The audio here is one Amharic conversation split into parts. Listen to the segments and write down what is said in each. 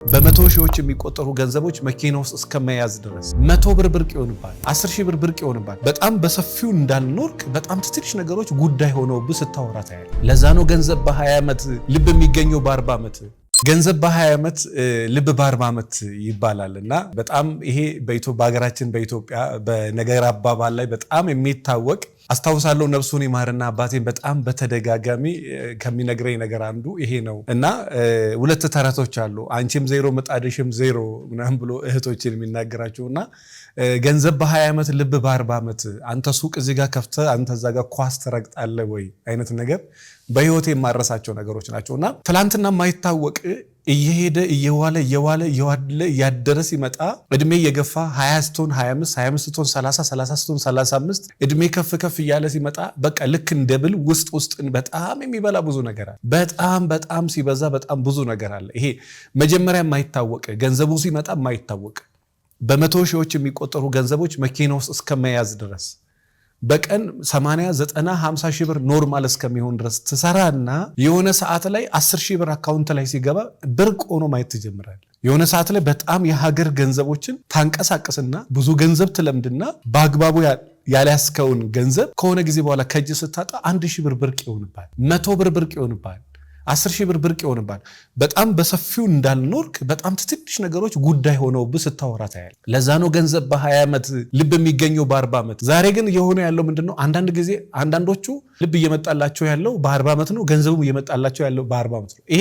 በመቶ ሺዎች የሚቆጠሩ ገንዘቦች መኪና ውስጥ እስከመያዝ ድረስ 100 ብር ብርቅ ይሆንባል፣ 10 ሺህ ብር ብርቅ ይሆንባል። በጣም በሰፊው እንዳልኖርክ በጣም ትንሽ ነገሮች ጉዳይ ሆነውብህ ስታወራ ታያለህ። ለዛ ነው ገንዘብ በ20 ዓመት ልብ የሚገኘው በ40 ዓመት ገንዘብ በ20 ዓመት ልብ በ40 ዓመት ይባላልና በጣም ይሄ በሀገራችን በኢትዮጵያ በነገር አባባል ላይ በጣም የሚታወቅ አስታውሳለሁ። ነፍሱን ይማርና አባቴን በጣም በተደጋጋሚ ከሚነግረኝ ነገር አንዱ ይሄ ነው እና ሁለት ተረቶች አሉ። አንቺም ዜሮ ምጣድሽም ዜሮ ምናምን ብሎ እህቶችን የሚናገራቸውና ገንዘብ በ20 ዓመት ልብ በ40 ዓመት አንተ ሱቅ እዚህ ጋር ከፍተህ አንተ እዛ ጋር ኳስ ትረግጣለህ ወይ አይነት ነገር በህይወቴ የማረሳቸው ነገሮች ናቸውና ትላንትና የማይታወቅ እየሄደ እየዋለ ያደረ ሲመጣ እድሜ የገፋ 20 ስቶን 25 ስቶን 30 ስቶን 35 እድሜ ከፍ እያለ ሲመጣ በቃ ልክ እንደብል ውስጥን በጣም የሚበላ ብዙ ነገር አለ። በጣም ሲበዛ በጣም ብዙ ነገር አለ። ይሄ መጀመሪያ የማይታወቅ ገንዘቡ ሲመጣ የማይታወቅ በመቶ ሺዎች የሚቆጠሩ ገንዘቦች መኪና ውስጥ እስከመያዝ ድረስ በቀን 80 90 50 ሺህ ብር ኖርማል እስከሚሆን ድረስ ትሰራና የሆነ ሰዓት ላይ 10 ሺህ ብር አካውንት ላይ ሲገባ ብርቅ ሆኖ ማየት ትጀምራለህ። የሆነ ሰዓት ላይ በጣም የሀገር ገንዘቦችን ታንቀሳቀስና ብዙ ገንዘብ ትለምድና በአግባቡ ያልያዝከውን ገንዘብ ከሆነ ጊዜ በኋላ ከእጅ ስታጣ 1 ሺህ ብር ብርቅ ይሆንባል፣ 100 ብር ብርቅ ይሆንባል፣ 10 ሺህ ብር ብርቅ ይሆንባል። በጣም በሰፊው እንዳልኖርክ በጣም ትንሽ ነገሮች ጉዳይ ሆነውብህ ስታወራ ታያለህ። ለዛ ነው ገንዘብ በ20 ዓመት ልብ የሚገኘው በ40 ዓመት። ዛሬ ግን የሆነ ያለው ምንድነው? አንዳንድ ጊዜ አንዳንዶቹ ልብ እየመጣላቸው ያለው በ40 ዓመት ነው፣ ገንዘቡ እየመጣላቸው ያለው በ40 ዓመት ነው። ይሄ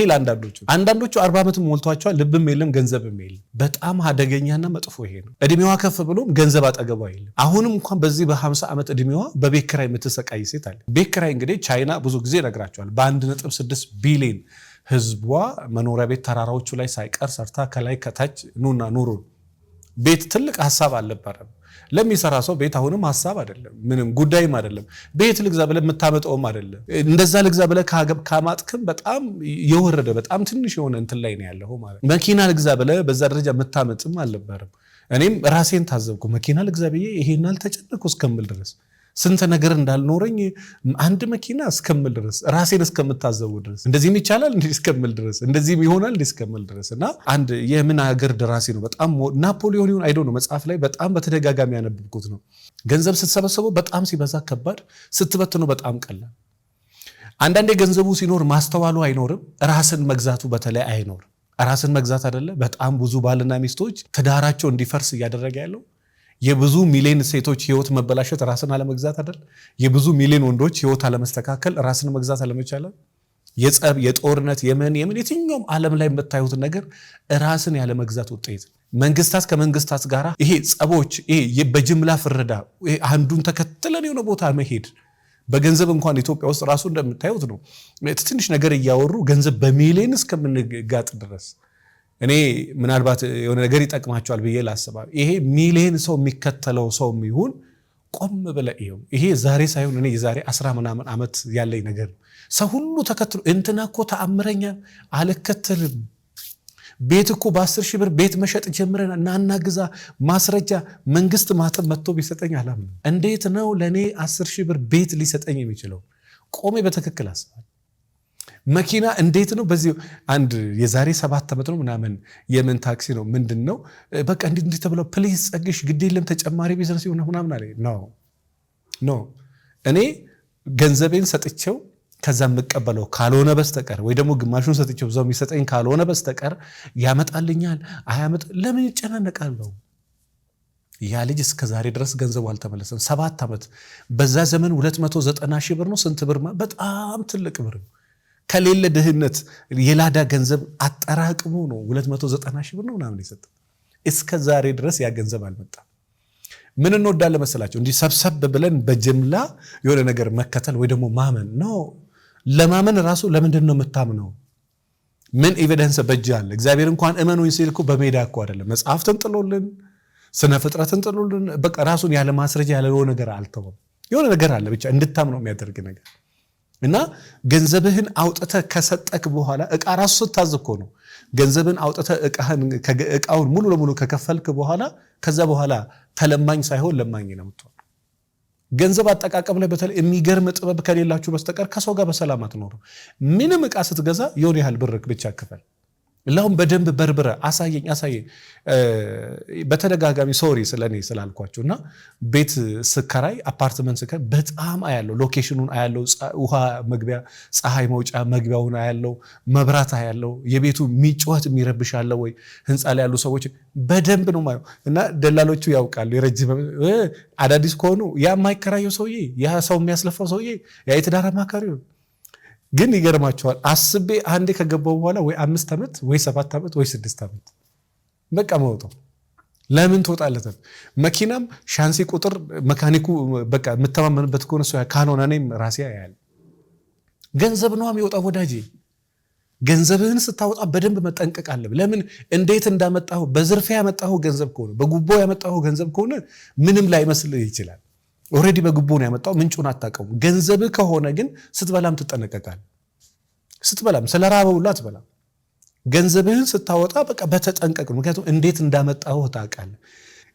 አንዳንዶቹ 40 ዓመት ሞልቷቸዋል፣ ልብም የለም ገንዘብም የለም። በጣም አደገኛና መጥፎ ይሄ ነው። እድሜዋ ከፍ ብሎም ገንዘብ አጠገቧ የለም። አሁንም እንኳን በዚህ በ50 ዓመት እድሜዋ በቤት ኪራይ የምትሰቃይ ሴት አለ። ቤት ኪራይ እንግዲህ ቻይና ብዙ ጊዜ ነግራቸዋል። በ1.6 ቢሊዮን ህዝቧ መኖሪያ ቤት ተራራዎቹ ላይ ሳይቀር ሰርታ ከላይ ከታች ኑና ኑሩ። ቤት ትልቅ ሐሳብ አልነበረም። ለሚሰራ ሰው ቤት አሁንም ሐሳብ አይደለም፣ ምንም ጉዳይም አይደለም። ቤት ልግዛ ብለህ የምታመጣውም አይደለም። እንደዛ ልግዛ ብለህ ካማጥክም በጣም የወረደ በጣም ትንሽ የሆነ እንትን ላይ ነው ያለው ማለት። መኪና ልግዛ ብለህ በዛ ደረጃ የምታመጥም አልነበረም። እኔም ራሴን ታዘብኩ። መኪና ልግዛ ብዬ ይሄን አልተጨነኩ እስከምል ድረስ ስንት ነገር እንዳልኖረኝ አንድ መኪና እስከምል ድረስ ራሴን እስከምታዘቡ ድረስ እንደዚህም ይቻላል እንዴ እስከምል ድረስ እንደዚህም ይሆናል እንዴ እስከምል ድረስ እና አንድ የምን ሀገር ደራሲ ነው በጣም ናፖሊዮን ይሁን አይዶ ነው መጽሐፍ ላይ በጣም በተደጋጋሚ ያነበብኩት ነው። ገንዘብ ስትሰበሰበው በጣም ሲበዛ ከባድ፣ ስትበትነው በጣም ቀላል። አንዳንዴ ገንዘቡ ሲኖር ማስተዋሉ አይኖርም፣ ራስን መግዛቱ በተለይ አይኖርም። ራስን መግዛት አይደለ በጣም ብዙ ባልና ሚስቶች ትዳራቸው እንዲፈርስ እያደረገ ያለው የብዙ ሚሊዮን ሴቶች ህይወት መበላሸት ራስን አለመግዛት አይደል? የብዙ ሚሊዮን ወንዶች ህይወት አለመስተካከል ራስን መግዛት አለመቻል። የጸብ የጦርነት የምን የትኛውም ዓለም ላይ የምታዩት ነገር ራስን ያለመግዛት ውጤት። መንግስታት ከመንግስታት ጋር ይሄ ጸቦች፣ ይሄ በጅምላ ፍረዳ፣ አንዱን ተከትለን የሆነ ቦታ መሄድ በገንዘብ እንኳን ኢትዮጵያ ውስጥ ራሱ እንደምታዩት ነው። ትንሽ ነገር እያወሩ ገንዘብ በሚሊዮን እስከምንጋጥ ድረስ እኔ ምናልባት የሆነ ነገር ይጠቅማቸዋል ብዬ ላስባል። ይሄ ሚሊዮን ሰው የሚከተለው ሰው ይሁን ቆም ብለህ ይሄው ይሄ ዛሬ ሳይሆን እኔ የዛሬ 10 ምናምን ዓመት ያለኝ ነገር ሰው ሁሉ ተከትሎ እንትና እኮ ተአምረኛ አልከተልም። ቤት እኮ በ10 ሺህ ብር ቤት መሸጥ ጀምረን እናና ግዛ ማስረጃ መንግስት ማተም መጥቶ ቢሰጠኝ አላምንም። እንዴት ነው ለኔ 10 ሺህ ብር ቤት ሊሰጠኝ የሚችለው? ቆሜ በትክክል አስባል። መኪና እንዴት ነው? በዚህ አንድ የዛሬ 7 ዓመት ነው ምናምን የምን ታክሲ ነው ምንድነው በቃ እንዴት ተብለው ፕሊዝ ጸግሽ ግድ የለም ተጨማሪ ቢዝነስ ይሁን ምናምን አለ። ኖ እኔ ገንዘቤን ሰጥቼው ከዛ የምቀበለው ካልሆነ በስተቀር ወይ ደግሞ ግማሹን ሰጥቼው እዛው የሚሰጠኝ ካልሆነ በስተቀር ያመጣልኛል አያመጣ ለምን ይጨናነቃለሁ? ያ ልጅ እስከ ዛሬ ድረስ ገንዘቡ አልተመለሰም። 7 ዓመት በዛ ዘመን 290 ሺህ ብር ነው ስንት ብር በጣም ትልቅ ብር ነው። ከሌለ ድህነት የላዳ ገንዘብ አጠራቅሞ ነው 290 ሺህ ብር ነው ምናምን የሰጠው። እስከ ዛሬ ድረስ ያ ገንዘብ አልመጣም። ምን እንወዳለን መሰላቸው? እንዲህ ሰብሰብ ብለን በጅምላ የሆነ ነገር መከተል ወይ ደግሞ ማመን ነው። ለማመን ራሱ ለምንድን ነው የምታምነው? ምን ኤቪደንስ በእጅ አለ? እግዚአብሔር እንኳን እመኑኝ ሲል እኮ በሜዳ እኮ አይደለም። መጽሐፍትን ጥሎልን ስነ ፍጥረትን ጥሎልን በቃ ራሱን ያለ ማስረጃ ያለ ነገር አልተወም። የሆነ ነገር አለ ብቻ እንድታምነው የሚያደርግ ነገር እና ገንዘብህን አውጥተህ ከሰጠክ በኋላ እቃ ራሱ ስታዝ እኮ ነው። ገንዘብህን አውጥተህ እቃውን ሙሉ ለሙሉ ከከፈልክ በኋላ ከዛ በኋላ ተለማኝ ሳይሆን ለማኝ ነው የምትሆነው። ገንዘብ አጠቃቀም ላይ በተለይ የሚገርም ጥበብ ከሌላችሁ በስተቀር ከሰው ጋር በሰላም አትኖሩ። ምንም እቃ ስትገዛ የሆነ ያህል ብር ብቻ ክፈል። ለሁም በደንብ በርብረ አሳየኝ በተደጋጋሚ ሶሪ ስለኔ ስላልኳችሁና ቤት ስከራይ አፓርትመንት ስከራይ በጣም አያለው ሎኬሽኑን አያለው ውሃ መግቢያ ፀሐይ መውጫ መግቢያውን አያለው መብራት አያለው የቤቱ ሚጮት የሚረብሻል ወይ ህንጻ ላይ ያሉ ሰዎች በደንብ ነው ማየው እና ደላሎቹ ያውቃሉ የረጅም አዳዲስ ከሆኑ ያ ማይከራየው ሰውዬ ያ ሰው የሚያስለፋው ሰውዬ ያ የትዳር አማካሪው ግን ይገርማቸዋል አስቤ አንዴ ከገባው በኋላ ወይ 5 ዓመት ወይ 7 ዓመት ወይ 6 ዓመት በቃ መውጣው ለምን ትወጣለህ መኪናም ሻንሲ ቁጥር መካኒኩ በቃ መተማመንበት ከሆነ ሰው ካኖና ነኝ ራሴ ያያል ገንዘብ ነው የሚወጣው ወዳጄ ገንዘብህን ስታወጣ በደንብ መጠንቀቅ አለብህ ለምን እንዴት እንዳመጣው በዝርፊያ ያመጣው ገንዘብ ከሆነ በጉቦ ያመጣው ገንዘብ ከሆነ ምንም ላይ መስልህ ይችላል ኦሬዲ በጉቦ ነው ያመጣው ምንጩን አጣቀው ገንዘብ ከሆነ ግን ስትበላም ትጠነቀቃለህ ስትበላም ስለራበውላ ትበላም ገንዘብህን ስታወጣ በቃ በተጠንቀቅ ምክንያቱም እንዴት እንዳመጣው ታውቃለህ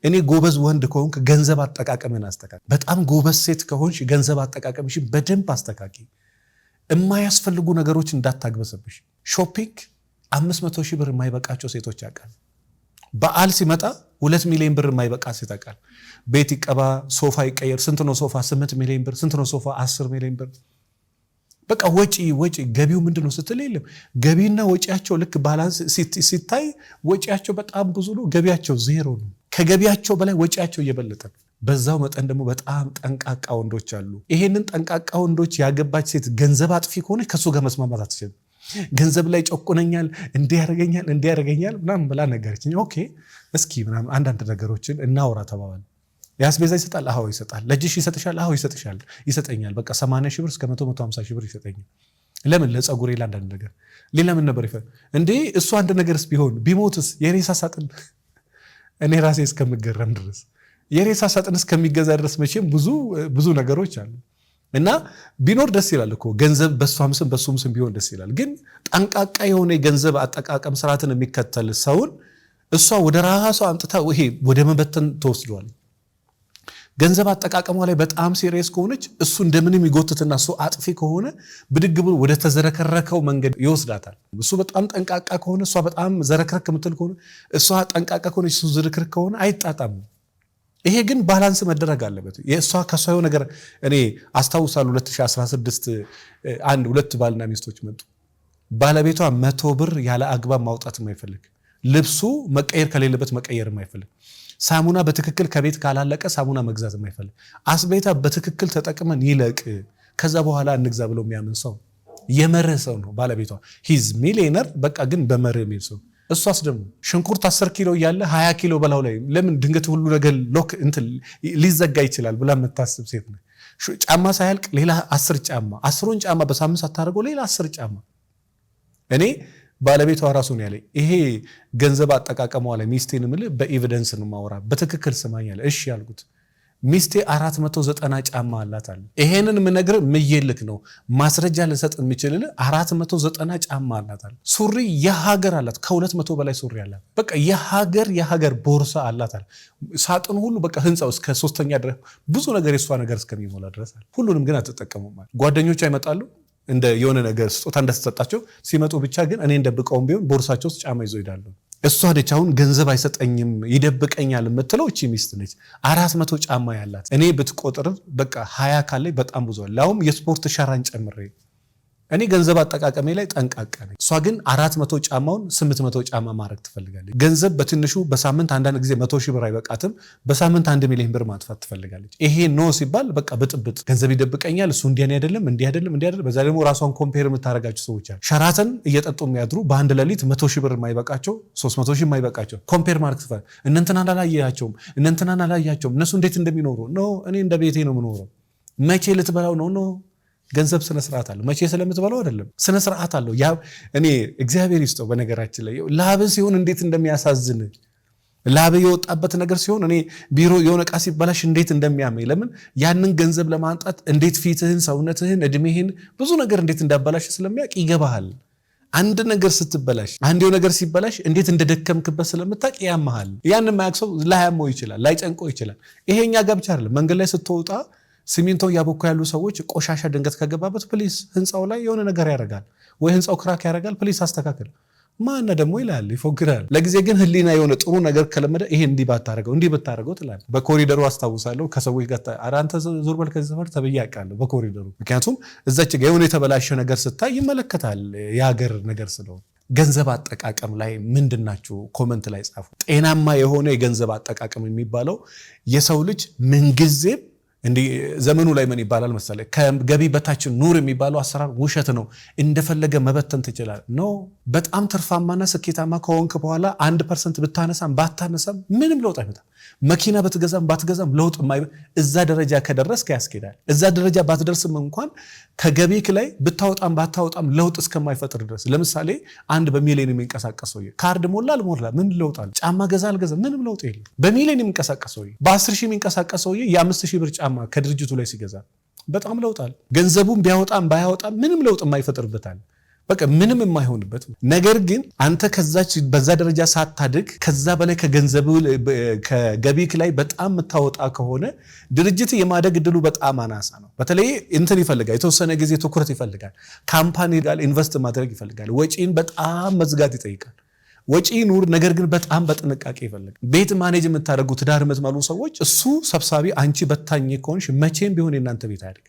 እኔ ጎበዝ ወንድ ከሆንክ ገንዘብ አጠቃቀምን አስተካክል በጣም ጎበዝ ሴት ከሆንሽ ገንዘብ አጠቃቀምሽ በደንብ አስተካኪ የማያስፈልጉ ነገሮች እንዳታግበሰብሽ ሾፒንግ 500 ሺህ ብር የማይበቃቸው ሴቶች ያውቃል በዓል ሲመጣ 2 ሚሊዮን ብር የማይበቃ ሴት ያውቃል ቤት ይቀባ ሶፋ ይቀየር ስንት ነው ሶፋ 8 ሚሊዮን ብር ስንት ነው ሶፋ 10 ሚሊዮን ብር በቃ ወጪ ገቢው ምንድነው ስትል የለም ገቢና ወጪያቸው ልክ ባላንስ ሲታይ ወጪያቸው በጣም ብዙ ነው ገቢያቸው ዜሮ ነው ከገቢያቸው በላይ ወጪያቸው እየበለጠ በዛው መጠን ደግሞ በጣም ጠንቃቃ ወንዶች አሉ ይሄንን ጠንቃቃ ወንዶች ያገባች ሴት ገንዘብ አጥፊ ከሆነ ከሱ ጋር መስማማት አትችልም ገንዘብ ላይ ጮቆነኛል እንዲያረጋኛል ምናምን ብላ ነገረችኝ ኦኬ እስኪ ምናምን አንዳንድ ነገሮችን እናውራ ተባባል ያስቤዛ ይሰጣል አዎ ይሰጣል ለጅሽ ይሰጥሻል አዎ ይሰጠኛል በቃ 80 ሺህ ብር እስከ 150 ሺህ ብር ይሰጠኛል ለምን ለፀጉሬ ለአንዳንድ ነገር ሌላ ምን ነበር ይፈል እንዴ እሱ አንድ ነገርስ ቢሞትስ የሬሳ ሳጥን እኔ ራሴ እስከምገረም ድረስ የሬሳ ሳጥን እስከሚገዛ ድረስ መቼም ብዙ ነገሮች አሉ እና ቢኖር ደስ ይላል እኮ ገንዘብ በሷም ስም ቢሆን ደስ ይላል ግን ጠንቃቃ የሆነ የገንዘብ አጠቃቀም ስርዓትን የሚከተል ሰውን እሷ ወደ ራሷ አምጥታ ይሄ ወደ መበተን ተወስዷል ገንዘብ አጠቃቀሟ ላይ በጣም ሲሪየስ ከሆነች እሱ እንደምንም ይጎትትና እሱ አጥፊ ከሆነ ብድግ ብሎ ወደ ተዘረከረከው መንገድ ይወስዳታል እሱ በጣም ጠንቃቃ ከሆነ እሷ በጣም ዘረከረክ ምትል ከሆነ እሷ ጠንቃቃ ከሆነ እሱ ዝርክርክ ከሆነ አይጣጣም ይሄ ግን ባላንስ መደረግ አለበት የእሷ ከሷው ነገር እኔ አስታውሳለሁ 2016 ሁለት ባልና ሚስቶች መጡ ባለቤቷ 100 ብር ያለ አግባብ ማውጣት የማይፈልግ ልብሱ መቀየር ከሌለበት መቀየር የማይፈልግ ሳሙና በትክክል ከቤት ካላለቀ ሳሙና መግዛት የማይፈልግ አስቤታ በትክክል ተጠቅመን ይለቅ ከዛ በኋላ እንግዛ ብሎ የሚያምን ሰው የመረህ ሰው ነው ባለቤቷ ሂዝ ሚሊየነር በቃ ግን በመርህ የሚል ሰው እሷስ ደግሞ ሽንኩርት 10 ኪሎ ያለ 20 ኪሎ በላው ላይ ለምን ድንገት ሁሉ ነገር ሎክ እንትን ሊዘጋ ይችላል ብላ መታሰብ ሴት ነው ጫማ ሳይልቅ ሌላ 10 ጫማ 10ን ጫማ በሳምንት ሳታረገው ሌላ 10 ጫማ እኔ ባለቤቷ ራሱ ነው ያለኝ ይሄ ገንዘብ አጠቃቀሟ ላይ ሚስቴን ምል በኤቪደንስ ነው ማወራ በትክክል ስማኛለ እሺ ያልኩት ሚስቴ 490 ጫማ አላት አለ ይሄንን ምነግር ምይልክ ነው ማስረጃ ለሰጥ የሚችልል 490 ጫማ አላት አለ ሱሪ የሀገር አላት ከ200 በላይ ሱሪ አላት በቃ የሀገር ቦርሳ አላት አለ ሳጥን ሁሉ በቃ ህንጻው እስከ 3ኛ ድረስ ብዙ ነገር የሷ ነገር እስከሚሞላ ድረስ አለ ሁሉንም ግን አትጠቀሙም ማለት ጓደኞቿ ይመጣሉ እንደ የሆነ ነገር ስጦታ እንደተሰጣቸው ሲመጡ ብቻ ግን እኔ እንደብቀውም ቢሆን ቦርሳቸው ውስጥ ጫማ ይዘው ይዳሉ እሷ ደቻውን ገንዘብ አይሰጠኝም ይደብቀኛል የምትለው እቺ ሚስት ነች 400 ጫማ ያላት እኔ ብትቆጥር በቃ 20 ካለ በጣም ብዙ አላውም የስፖርት ሸራን ጨምሬ እኔ ገንዘብ አጠቃቀሜ ላይ ጠንቃቃ ነኝ እሷ ግን 400 ጫማውን 800 ጫማ ማድረግ ትፈልጋለች ገንዘብ በትንሹ በሳምንት አንዳንድ ጊዜ 100 ሺህ ብር አይበቃትም በሳምንት 1 ሚሊዮን ብር ማጥፋት ትፈልጋለች ይሄ ኖ ሲባል በቃ ብጥብጥ ገንዘብ ይደብቀኛል እሱ እንዲህ አይደለም በዛ ደግሞ ራሷን ኮምፔር የምታረጋቸው ሰዎች አሉ ሸራተን እየጠጡ የሚያድሩ በአንድ ሌሊት 100 ሺህ ብር የማይበቃቸው 300 ሺህ የማይበቃቸው ኮምፔር ማድረግ ትፈልጋለች እነንተና አላያቸውም እነሱ እንዴት እንደሚኖሩ ነው እኔ እንደ ቤቴ ነው የምኖረው መቼ ልትበላው ነው ገንዘብ ስነ ስርዓት አለው መቼ ስለምትበላው አይደለም ስነ ስርዓት አለው ያ እኔ እግዚአብሔር ይስጠው በነገራችን ላይ ላብ ሲሆን እንዴት እንደሚያሳዝን ላብ የወጣበት ነገር ሲሆን እኔ ቢሮ የሆነ ቃ ሲበላሽ እንዴት እንደሚያመኝ ለምን ያንን ገንዘብ ለማንጣት እንዴት ፊትህን ሰውነትህን እድሜህን ብዙ ነገር እንዴት እንዳበላሽ ስለሚያቅ ይገባሃል አንድ ነገር ስትበላሽ አንድ የሆነ ነገር ሲበላሽ እንዴት እንደደከምክበት ስለምታቅ ያመሃል ያንን ማያክሰው ላያመው ይችላል ላይጨንቆ ይችላል ይሄኛ ጋብቻ አይደለም መንገድ ላይ ስትወጣ ሲሚንቶ ያቦኩ ያሉ ሰዎች ቆሻሻ ድንገት ከገባበት ፕሊስ ህንጻው ላይ የሆነ ነገር ያደርጋል ወይ ህንጻው ክራክ ያደርጋል ፕሊስ አስተካክል ማን ደግሞ ይላል ይፎግራል። ለጊዜ ግን ህሊና የሆነ ጥሩ ነገር ከለመደ ይሄ እንዲህ ባታረገው ትላለህ። በኮሪደሩ አስታውሳለሁ ከሰዎች ጋር አንተ ዞር በል ከዚህ ሰፈር ተብዬ አውቃለሁ በኮሪደሩ። ምክንያቱም እዛች ጋር የሆነ የተበላሸ ነገር ስታይ ይመለከታል የሀገር ነገር ስለሆነ። ገንዘብ አጠቃቀም ላይ ምንድናችሁ? ኮመንት ላይ ጻፉ። ጤናማ የሆነ የገንዘብ አጠቃቀም የሚባለው የሰው ልጅ ምንጊዜም እንዲህ ዘመኑ ላይ ምን ይባላል መሰለህ? ከገቢ በታች ኑር የሚባለው አሰራር ውሸት ነው። እንደፈለገ መበተን ትችላለህ። ኖ በጣም ትርፋማና ስኬታማ ከሆንክ በኋላ 1% ብታነሳም ባታነሳም ምንም ለውጥ አይመጣም። መኪና በትገዛም ባትገዛም ለውጥ እዛ ደረጃ ከደረስክ ያስኬዳል። እዛ ደረጃ ባትደርስም እንኳን ከገቢክ ላይ ብታወጣም ባታወጣም ለውጥ እስከማይፈጥር ድረስ። ለምሳሌ አንድ በሚሊዮን የሚንቀሳቀስ ሰውዬ ካርድ ሞላ አልሞላ ምን ለውጥ አለ? ጫማ ገዛ አልገዛ ምንም ለውጥ የለም። በሚሊዮን የሚንቀሳቀስ ሰውዬ በ10 ሺህ የሚንቀሳቀስ ሰውዬ የ5,000 ብር ጫማ ከድርጅቱ ላይ ሲገዛ በጣም ለውጥ አለ። ገንዘቡን ቢያወጣም ባያወጣም ምንም ለውጥ የማይፈጥርበታል። በቃ ምንም የማይሆንበት። ነገር ግን አንተ በዛ ደረጃ ሳታድግ ከዛ በላይ ከገቢክ ላይ በጣም የምታወጣ ከሆነ ድርጅት የማደግ እድሉ በጣም አናሳ ነው። በተለይ እንትን ይፈልጋል፣ የተወሰነ ጊዜ ትኩረት ይፈልጋል። ካምፓኒ ጋር ኢንቨስት ማድረግ ይፈልጋል። ወጪን በጣም መዝጋት ይጠይቃል። ወጪ ኑር፣ ነገር ግን በጣም በጥንቃቄ ይፈልጋል። ቤት ማኔጅ የምታደርጉ ትዳር የምትመሉ ሰዎች እሱ ሰብሳቢ አንቺ በታኝ ከሆንሽ መቼም ቢሆን የእናንተ ቤት አያድግ።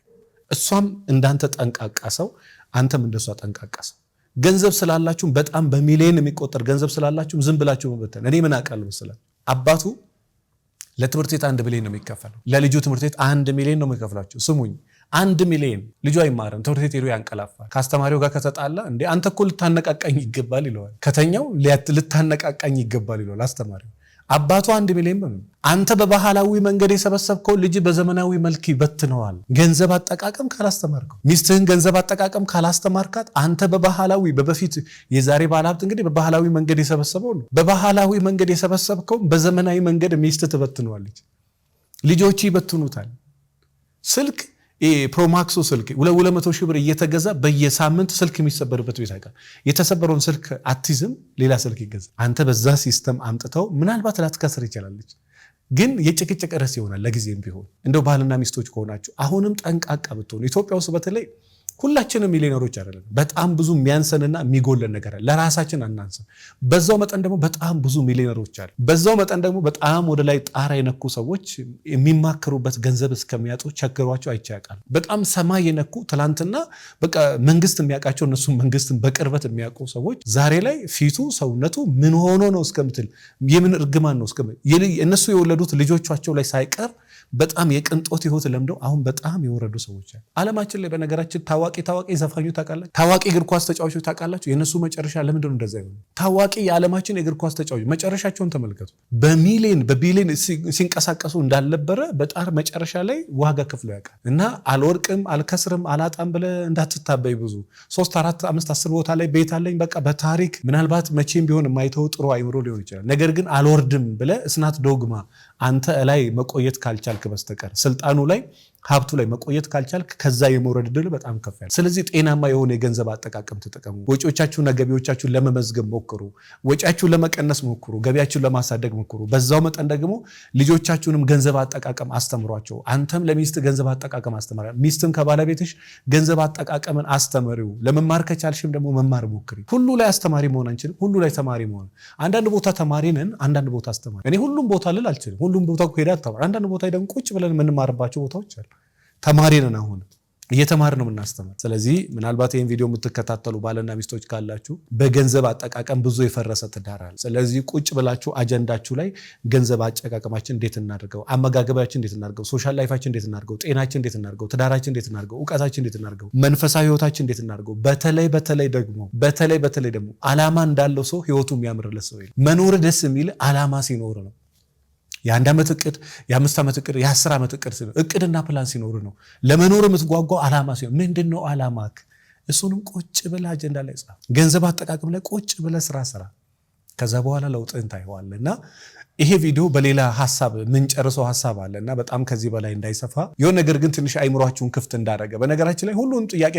እሷም እንዳንተ ጠንቃቃ ሰው አንተም እንደሷ ጠንቃቃ ሰው። ገንዘብ ስላላችሁ በጣም በሚሊዮን የሚቆጠር ገንዘብ ስላላችሁ ዝም ብላችሁ መበተን። እኔ ምን አውቃለሁ መሰለህ? አባቱ ለትምህርት ቤት 1 ሚሊዮን ነው የሚከፈለው። ለልጁ ትምህርት ቤት 1 ሚሊዮን ነው የሚከፍላችሁ። ስሙኝ፣ 1 ሚሊዮን ልጁ አይማርም። ትምህርት ቤት ሄዶ ያንቀላፋል። ከአስተማሪው ጋር ከተጣላ እንዴ አንተ እኮ ልታነቃቃኝ ይገባል ይለዋል። ከተኛው ልታነቃቃኝ ይገባል ይለዋል አስተማሪው። አባቱ 1 ሚሊዮን ነው። አንተ በባህላዊ መንገድ የሰበሰብከው ልጅ በዘመናዊ መልክ ይበትነዋል። ገንዘብ አጠቃቀም ካላስተማርከው፣ ሚስትህን ገንዘብ አጠቃቀም ካላስተማርካት፣ አንተ በባህላዊ በፊት የዛሬ ባለሀብት እንግዲህ በባህላዊ መንገድ የሰበሰበው ነው። በባህላዊ መንገድ የሰበሰብከው በዘመናዊ መንገድ ሚስት ትበትነዋለች፣ ልጆች ይበትኑታል። ስልክ ፕሮማክሱ ስልክ 200 ሺህ ብር እየተገዛ በየሳምንት ስልክ የሚሰበርበት ቤት አይቀር። የተሰበረውን ስልክ አትይዝም፣ ሌላ ስልክ ይገዛ። አንተ በዛ ሲስተም አምጥተው ምናልባት ላትከስር ይችላለች፣ ግን የጭቅጭቅ ርዕስ ይሆናል ለጊዜም ቢሆን። እንደው ባልና ሚስቶች ከሆናችሁ አሁንም ጠንቃቃ ብትሆኑ። ኢትዮጵያ ውስጥ በተለይ ሁላችንም ሚሊዮነሮች አይደለም። በጣም ብዙ የሚያንሰንና የሚጎለን ነገር አለ። ለራሳችን አናንሰን። በዛው መጠን ደግሞ በጣም ብዙ ሚሊዮነሮች አሉ። በዛው መጠን ደግሞ በጣም ወደ ላይ ጣራ የነኩ ሰዎች የሚማከሩበት ገንዘብ እስከሚያጡ ቸግሯቸው አይቻቃል። በጣም ሰማይ የነኩ ትላንትና በቃ መንግስት የሚያውቃቸው እነሱ መንግስትን በቅርበት የሚያውቁ ሰዎች ዛሬ ላይ ፊቱ ሰውነቱ ምን ሆኖ ነው እስከምትል የምን እርግማን ነው እስከምትል እነሱ የወለዱት ልጆቻቸው ላይ ሳይቀር በጣም የቅንጦት ህይወት ለምደው አሁን በጣም የወረዱ ሰዎች አሉ። ዓለማችን ላይ በነገራችን ታዋቂ ዘፋኞች ታውቃላችሁ? ታዋቂ እግር ኳስ ተጫዋቾች ታውቃላችሁ? የነሱ መጨረሻ ለምንድን ነው እንደዛ ይሆናል? ታዋቂ የዓለማችን የእግር ኳስ ተጫዋቾች መጨረሻቸውን ተመልከቱ። በቢሊዮን ሲንቀሳቀሱ እንዳልነበረ በጣር መጨረሻ ላይ ዋጋ ከፍሎ ያውቃል። እና አልወርቅም አልከስርም አላጣም ብለህ እንዳትታበይ። ብዙ 3 4 5 10 ቦታ ላይ ቤት አለኝ በቃ በታሪክ ምናልባት መቼም ቢሆን የማይተው ጥሩ አይምሮ ሊሆን ይችላል። ነገር ግን አልወርድም ብለህ እስናት ዶግማ አንተ ላይ መቆየት ካልቻልክ በስተቀር ስልጣኑ ላይ ሀብቱ ላይ መቆየት ካልቻልክ ከዛ የመውረድ ድል በጣም ከፍ ያለ። ስለዚህ ጤናማ የሆነ የገንዘብ አጠቃቀም ተጠቀሙ። ወጪዎቻችሁና ገቢዎቻችሁን ለመመዝገብ ሞክሩ። ወጪያችሁን ለመቀነስ ሞክሩ። ገቢያችሁን ለማሳደግ ሞክሩ። በዛው መጠን ደግሞ ልጆቻችሁንም ገንዘብ አጠቃቀም አስተምሯቸው። አንተም ለሚስት ገንዘብ አጠቃቀም አስተምራ፣ ሚስትም ከባለቤትሽ ገንዘብ አጠቃቀምን አስተምሪው። ለመማር ከቻልሽም ደግሞ መማር ሞክሪ። ሁሉ ላይ አስተማሪ መሆን አንችልም። ሁሉ ላይ ተማሪ መሆን። አንዳንድ ቦታ ተማሪ ነን፣ አንዳንድ ቦታ አስተማሪ። እኔ ሁሉም ቦታ ልል አልችልም። ሁሉም ቦታ ሄዳ ተማሪ። አንዳንድ ቦታ ደግሞ ቁጭ ብለን የምንማርባቸው ቦታዎች አሉ። ተማሪ ነን፣ አሁን እየተማርን ነው የምናስተምር። ስለዚህ ምናልባት ይህን ቪዲዮ የምትከታተሉ ባልና ሚስቶች ካላችሁ በገንዘብ አጠቃቀም ብዙ የፈረሰ ትዳር አለ። ስለዚህ ቁጭ ብላችሁ አጀንዳችሁ ላይ ገንዘብ አጠቃቀማችን እንዴት እናድርገው፣ አመጋገባችን እንዴት እናድርገው፣ ሶሻል ላይፋችን እንዴት እናድርገው፣ ጤናችን እንዴት እናድርገው፣ ትዳራችን እንዴት እናድርገው፣ እውቀታችን እንዴት እናድርገው፣ መንፈሳዊ ህይወታችን እንዴት እናድርገው። በተለይ ደግሞ ዓላማ እንዳለው ሰው ህይወቱ የሚያምርለት ሰው የለም። መኖር ደስ የሚል ዓላማ ሲኖር ነው። የ1 ዓመት እቅድ፣ የ5 ዓመት እቅድ፣ የ10 ዓመት እቅድና ፕላን ሲኖር ነው። ለመኖር የምትጓጓው ዓላማ ሲሆን ምንድነው ዓላማክ? እሱንም ቁጭ ብለህ አጀንዳ ላይ ጻፍ። ገንዘብ አጠቃቀም ላይ ቁጭ ብለህ ስራ። ከዛ በኋላ ለውጥህን ታይዋለህ። እና ይሄ ቪዲዮ በሌላ ሐሳብ ምንጨርሰው ሐሳብ አለና በጣም ከዚህ በላይ እንዳይሰፋ የሆነ ነገር ግን ትንሽ አይምሯችሁን ክፍት እንዳደረገ በነገራችን ላይ ሁሉንም ጥያቄ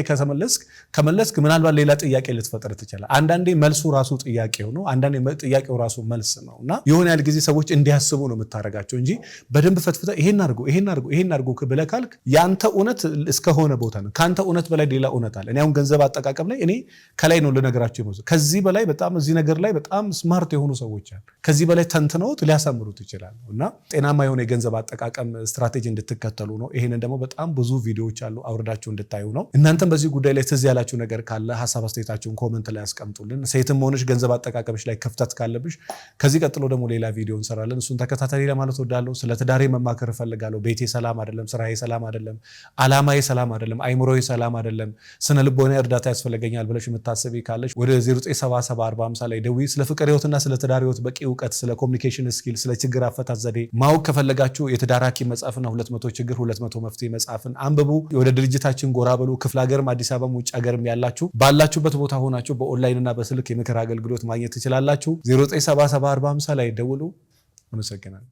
ከመለስክ ምናልባት ሌላ ጥያቄ ልትፈጥር ትችላለህ። አንዳንዴ መልሱ ራሱ ጥያቄው ነው፣ አንዳንዴ ጥያቄው ራሱ መልስ ነውና የሆነ ያህል ጊዜ ሰዎች እንዲያስቡ ነው የምታረጋቸው እንጂ በደንብ ፈትፍተ ይሄን አድርጉ ብለህ ካልክ ያንተ እውነት እስከሆነ ቦታ ነው። ካንተ እውነት በላይ ሌላ እውነት አለ። እኔ አሁን ገንዘብ አጠቃቀም ላይ እኔ ከላይ ነው ልነግራችሁ የመጣሁት። ከዚህ በላይ በጣም እዚህ ነገር ላይ በጣም ስማርት የሆኑ ሰዎች አሉ። ከዚህ በላይ ተንትነውት ሊያሳምሩት ይችላሉ እና ጤናማ የሆነ የገንዘብ አጠቃቀም ስትራቴጂ እንድትከተሉ ነው። ይሄንን ደግሞ በጣም ብዙ ቪዲዮዎች አሉ አውርዳችሁ እንድታዩ ነው። እናንተም በዚህ ጉዳይ ላይ ትዝ ያላችሁ ነገር ካለ ሐሳብ አስተያየታችሁን ኮሜንት ላይ አስቀምጡልን። ሴትም ሆነሽ ገንዘብ አጠቃቀምሽ ላይ ክፍተት ካለብሽ ከዚህ ቀጥሎ ደግሞ ሌላ ቪዲዮ እንሰራለን። እሱን ተከታተሊ ለማለት ወዳለሁ። ስለ ትዳሬ መማከር እፈልጋለሁ። ቤቴ ሰላም አይደለም፣ ስራዬ ሰላም አይደለም፣ አላማዬ ሰላም አይደለም፣ አይምሮዬ ሰላም አይደለም፣ ስነ ልቦናዬ እርዳታ ያስፈልገኛል ብለሽ የምታስቢ ካለሽ ወደ 09774050 ላይ ደውዪ። ስለ ፍቅር ህይወትና ስለ ትዳር ህይወት በቂ እውቀት፣ ስለ ኮሚኒኬሽን ስኪል፣ ስለ ችግር አፈታት ዘዴ ማወቅ ከፈለጋችሁ የትዳር ሐኪም መጽሐፍና 200 ችግር 200 መፍትሄ መጽሐፍን አንብቡ። ወደ ድርጅታችን ጎራ በሉ። ክፍለ ሀገርም አዲስ አበባም ውጭ ሀገርም ያላችሁ ባላችሁበት ቦታ ሆናችሁ በኦንላይን እና በስልክ የምክር አገልግሎት ማግኘት ትችላላችሁ። 09774050 ላይ ደውሉ። አመሰግናለሁ።